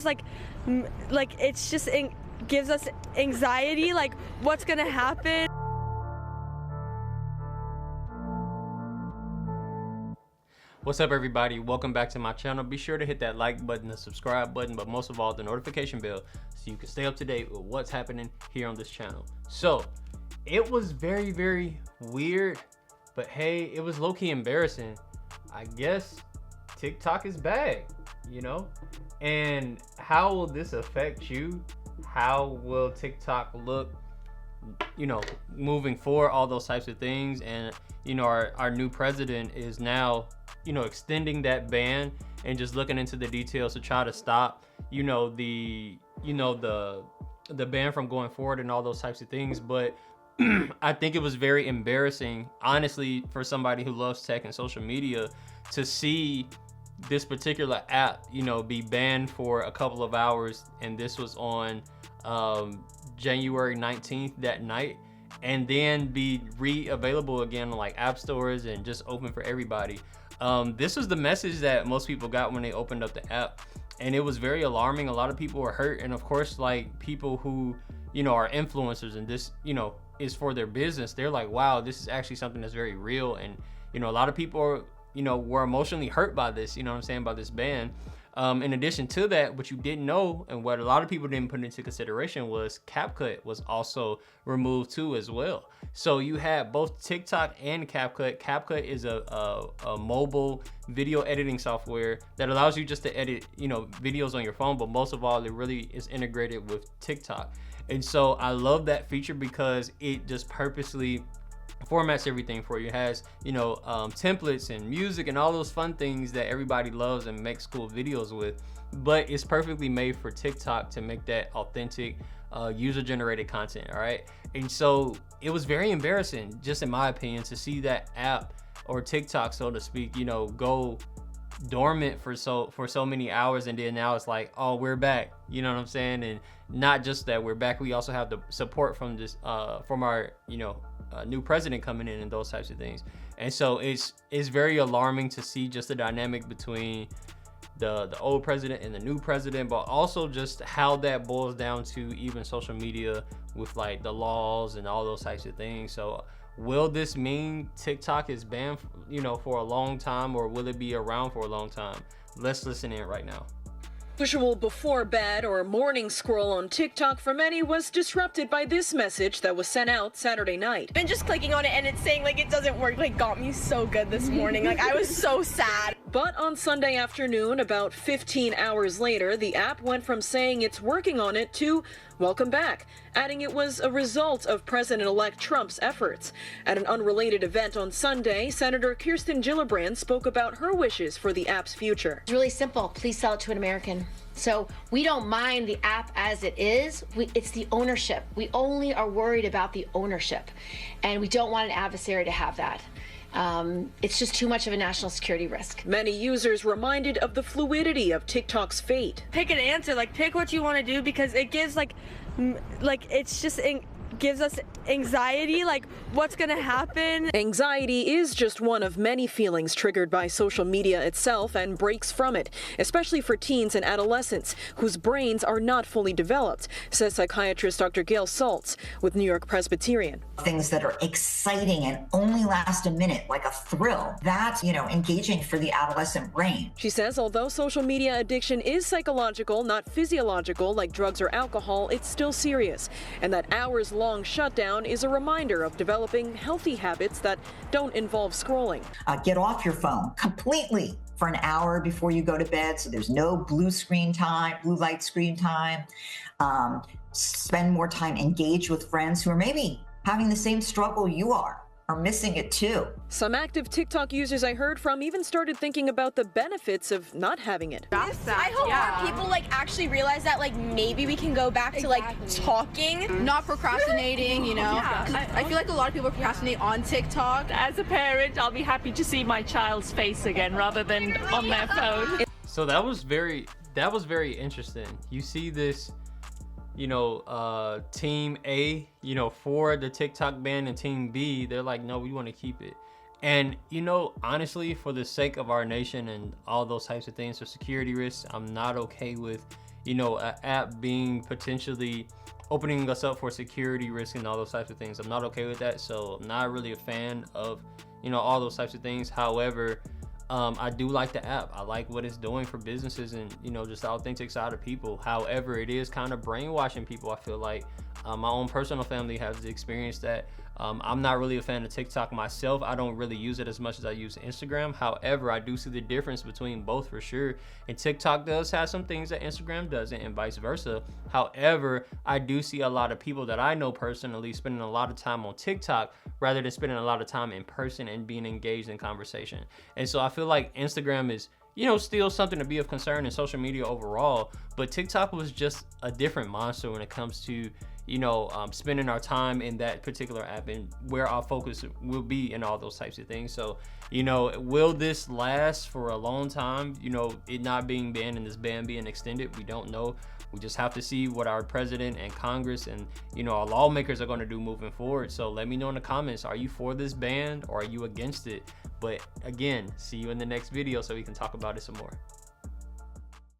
like it's just gives us anxiety, like what's gonna happen. What's up, everybody? Welcome back to my channel. Be sure to hit that like button, the subscribe button, but most of all the notification bell so you can stay up to date with what's happening here on this channel. So it was very weird, but hey, it was low-key embarrassing. I guess TikTok is back, you know? And how will this affect you? How will TikTok look, you know, moving forward, all those types of things? And you know, our new president is now, you know, extending that ban and just looking into the details to try to stop, you know, the ban from going forward and all those types of things. But I think it was very embarrassing, honestly, for somebody who loves tech and social media to see this particular app, you know, be banned for a couple of hours. And this was on January 19th that night, and then be available again on like app stores and just open for everybody. This was the message that most people got when they opened up the app, and it was very alarming. A lot of people were hurt, and of course, like people who, you know, are influencers and this, you know, is for their business, they're like, wow, this is actually something that's very real. And you know, a lot of people, you know, were emotionally hurt by this, you know what I'm saying, by this ban. In addition to that, what you didn't know and what a lot of people didn't put into consideration was CapCut was also removed too as well. So you had both TikTok and CapCut. CapCut is a mobile video editing software that allows you just to edit, you know, videos on your phone, but most of all, it really is integrated with TikTok. And so I love that feature because it just purposely formats everything for you. It has, you know, templates and music and all those fun things that everybody loves and makes cool videos with, but it's perfectly made for TikTok to make that authentic user-generated content. All right, and so it was very embarrassing, just in my opinion, to see that app, or TikTok so to speak, you know, go dormant for so many hours, and then now it's like, oh, we're back, you know what I'm saying? And not just that we're back, we also have the support from this from our, you know, new president coming in and those types of things. And so it's very alarming to see just the dynamic between the old president and the new president, but also just how that boils down to even social media with like the laws and all those types of things. So will this mean TikTok is banned, you know, for a long time, or will it be around for a long time? Let's listen in right now. Usual before bed or morning scroll on TikTok for many was disrupted by this message that was sent out Saturday night. And just clicking on it and it's saying like it doesn't work, like got me so good this morning. Like I was so sad. But on Sunday afternoon, about 15 hours later, the app went from saying it's working on it to welcome back, adding it was a result of President-elect Trump's efforts. At an unrelated event on Sunday, Senator Kirsten Gillibrand spoke about her wishes for the app's future. It's really simple. Please sell it to an American. So we don't mind the app as it is. It's the ownership. We only are worried about the ownership, and we don't want an adversary to have that. It's just too much of a national security risk. Many users reminded of the fluidity of TikTok's fate. Pick an answer, like pick what you want to do, because it gives like it's just gives us anxiety, like what's gonna happen. Anxiety is just one of many feelings triggered by social media itself and breaks from it, especially for teens and adolescents whose brains are not fully developed, says psychiatrist Dr. Gail Saltz with New York Presbyterian. Things that are exciting and only last a minute, like a thrill, that's, you know, engaging for the adolescent brain. She says although social media addiction is psychological, not physiological like drugs or alcohol, it's still serious, and that hours-long shutdown is a reminder of developing healthy habits that don't involve scrolling. Get off your phone completely for an hour before you go to bed, so there's no blue light screen time. Spend more time, engage with friends who are maybe having the same struggle you are missing it too. Some active TikTok users I heard from even started thinking about the benefits of not having it. I hope more people like actually realize that like maybe we can go back to like talking, not procrastinating, you know. I feel like a lot of people procrastinate on TikTok. As a parent, I'll be happy to see my child's face again rather than on their phone. So that was very interesting. You see this, you know, team A, you know, for the TikTok ban, and team B, they're like, no, we want to keep it. And, you know, honestly, for the sake of our nation and all those types of things, for security risks, I'm not okay with, you know, an app being potentially opening us up for security risk and all those types of things. I'm not okay with that, so I'm not really a fan of, you know, all those types of things. However, I do like the app. I like what it's doing for businesses and, you know, just the authentic side of people. However, it is kind of brainwashing people. I feel like my own personal family has experienced that. I'm not really a fan of TikTok myself. I don't really use it as much as I use Instagram. However, I do see the difference between both for sure. And TikTok does have some things that Instagram doesn't, and vice versa. However, I do see a lot of people that I know personally spending a lot of time on TikTok rather than spending a lot of time in person and being engaged in conversation. And so I feel like Instagram is, you know, still something to be of concern in social media overall, but TikTok was just a different monster when it comes to, you know, spending our time in that particular app and where our focus will be in all those types of things. So, you know, will this last for a long time? You know, it not being banned and this ban being extended, we don't know. We just have to see what our president and Congress and, you know, our lawmakers are going to do moving forward. So let me know in the comments, are you for this ban or are you against it? But again, see you in the next video so we can talk about it some more.